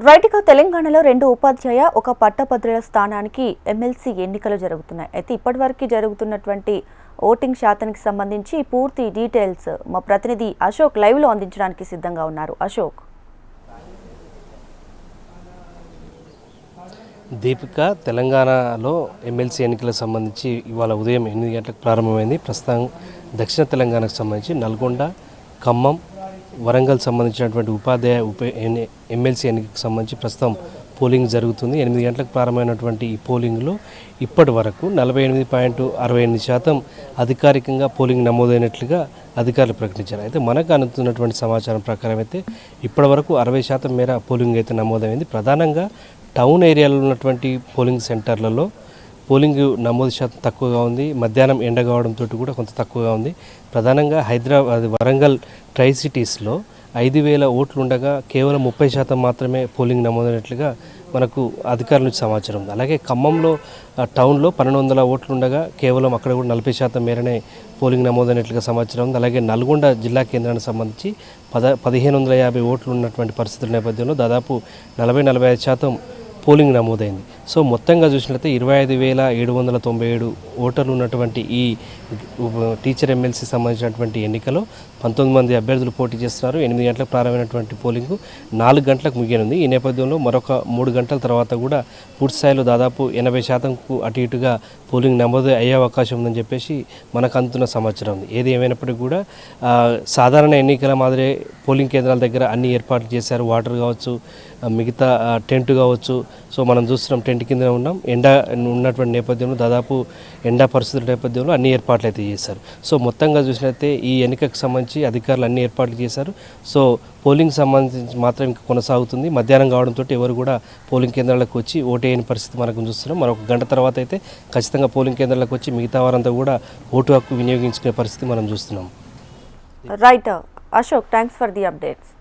రైట్గా తెలంగాణలో 2 ఉపాధ్యాయ ఒక పట్టభద్రుల స్థానానికి ఎమ్మెల్సీ ఎన్నికలు జరుగుతున్నాయి. అయితే ఇప్పటివరకు జరుగుతున్నటువంటి ఓటింగ్ శాతానికి సంబంధించి పూర్తి డీటెయిల్స్ మా ప్రతినిధి అశోక్ లైవ్ లో అందించడానికి సిద్ధంగా ఉన్నారు. అశోక్. దీపిక, తెలంగాణలో ఎమ్మెల్సీ ఎన్నికలకు సంబంధించి ఇవాళ ఉదయం 8 గంటలకు ప్రారంభమైంది. ప్రస్తుతం దక్షిణ తెలంగాణకు సంబంధించి నల్గొండ, ఖమ్మం, వరంగల్ సంబంధించినటువంటి ఉపాధ్యాయ ఎమ్మెల్సీ ఎన్నికకు సంబంధించి ప్రస్తుతం పోలింగ్ జరుగుతుంది. 8 గంటలకు ప్రారంభమైనటువంటి ఈ పోలింగ్లో ఇప్పటి వరకు 48.68% అధికారికంగా పోలింగ్ నమోదైనట్లుగా అధికారులు ప్రకటించారు. అయితే మనకు అందుతున్నటువంటి సమాచారం ప్రకారం అయితే ఇప్పటి వరకు 60% మేర పోలింగ్ అయితే నమోదైంది. ప్రధానంగా టౌన్ ఏరియాలో ఉన్నటువంటి పోలింగ్ సెంటర్లలో పోలింగ్ నమోదు శాతం తక్కువగా ఉంది. మధ్యాహ్నం ఎండ కావడంతో కూడా కొంత తక్కువగా ఉంది. ప్రధానంగా వరంగల్ ట్రై సిటీస్లో 5,000 ఓట్లు ఉండగా కేవలం 30% మాత్రమే పోలింగ్ నమోదైనట్లుగా మనకు అధికారుల నుంచి సమాచారం ఉంది. అలాగే ఖమ్మంలో టౌన్లో 1,200 ఓట్లు ఉండగా కేవలం అక్కడ కూడా 40% మేరనే పోలింగ్ నమోదైనట్లుగా సమాచారం ఉంది. అలాగే నల్గొండ జిల్లా కేంద్రానికి సంబంధించి 1,550 ఓట్లు ఉన్నటువంటి పరిస్థితుల నేపథ్యంలో దాదాపు 40-45% పోలింగ్ నమోదైంది. సో మొత్తంగా చూసినట్లయితే 25,797 ఓటర్లు ఉన్నటువంటి ఈ టీచర్ ఎమ్మెల్సీ సంబంధించినటువంటి ఎన్నికలో 19 మంది అభ్యర్థులు పోటీ చేస్తున్నారు. 8 గంటలకు ప్రారంభమైనటువంటి పోలింగు 4 గంటలకు ముగియనుంది. ఈ నేపథ్యంలో మరొక 3 గంటల తర్వాత కూడా పూర్తి స్థాయిలో దాదాపు 80%కు అటు ఇటుగా పోలింగ్ నమోదు అయ్యే అవకాశం ఉందని చెప్పేసి మనకు అందుతున్న సమాచారం ఉంది. ఏది ఏమైనప్పటికీ కూడా సాధారణ ఎన్నికల మాదిరే పోలింగ్ కేంద్రాల దగ్గర అన్ని ఏర్పాట్లు చేశారు. వాటర్ కావచ్చు, మిగతా టెంట్ కావచ్చు. సో మనం చూస్తున్నాం, టెంట్ కింద ఉన్నాం. ఎండ ఉన్నటువంటి నేపథ్యంలో దాదాపు ఎండా పరిస్థితుల నేపథ్యంలో అన్ని ఏర్పాట్లు అయితే చేశారు. సో మొత్తంగా చూసినట్లయితే ఈ ఎన్నికకు సంబంధించి అధికారులు అన్ని ఏర్పాట్లు చేశారు. సో పోలింగ్ సంబంధించి మాత్రం ఇంకా కొనసాగుతుంది. మధ్యాహ్నం కావడంతో ఎవరు కూడా పోలింగ్ కేంద్రాలకు వచ్చి ఓటేయని పరిస్థితి మనకు చూస్తున్నాం. మరొక గంట తర్వాత అయితే ఖచ్చితంగా పోలింగ్ కేంద్రాలకు వచ్చి మిగతా వారంతా కూడా ఓటు హక్కు వినియోగించుకునే పరిస్థితి మనం చూస్తున్నాం. Right Ashok, thanks for the updates.